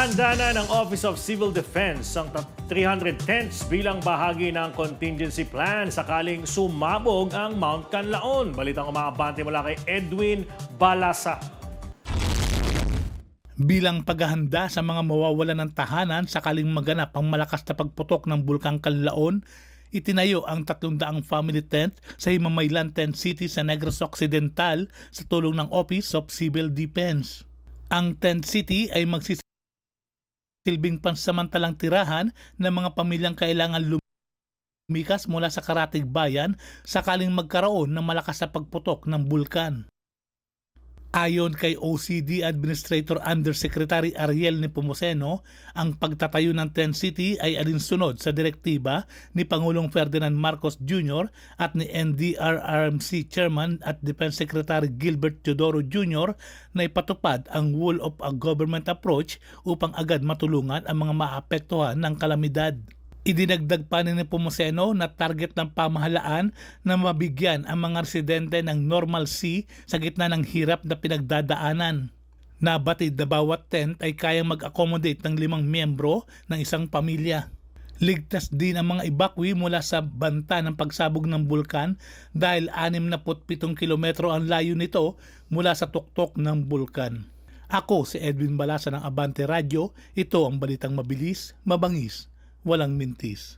Naghahanda na ng Office of Civil Defense ang 300 tents bilang bahagi ng contingency plan sakaling sumabog ang Mount Canlaon. Balitang umaabante mula kay Edwin Balasa. Bilang paghahanda sa mga mawawalan ng tahanan sakaling maganap ang malakas na pagputok ng Bulkang Canlaon, itinayo ang 300 family tent sa Himamaylan Tent City sa Negros Occidental sa tulong ng Office of Civil Defense. Ang Tent City ay magsisilbing pansamantalang tirahan ng mga pamilyang kailangan lumikas mula sa karatig bayan sakaling magkaroon ng malakas na pagputok ng bulkan. Ayon kay OCD Administrator Undersecretary Ariel Nepomuceno, ang pagtatayo ng Tent City ay alinsunod sa direktiba ni Pangulong Ferdinand Marcos Jr. at ni NDRRMC Chairman at Defense Secretary Gilbert Teodoro Jr. na ipatupad ang whole of a government approach upang agad matulungan ang mga maapektuhan ng kalamidad. Idinagdag pa ni Nepomuceno na target ng pamahalaan na mabigyan ang mga residente ng normalcy sa gitna ng hirap na pinagdadaanan. Nabatid na bawat tent ay kayang mag-accommodate ng 5 miyembro ng isang pamilya. Ligtas din ang mga evacuee mula sa banta ng pagsabog ng bulkan dahil 67 kilometro ang layo nito mula sa tuktok ng bulkan. Ako si Edwin Balasa ng Abante Radio. Ito ang balitang mabilis, mabangis, walang mintis.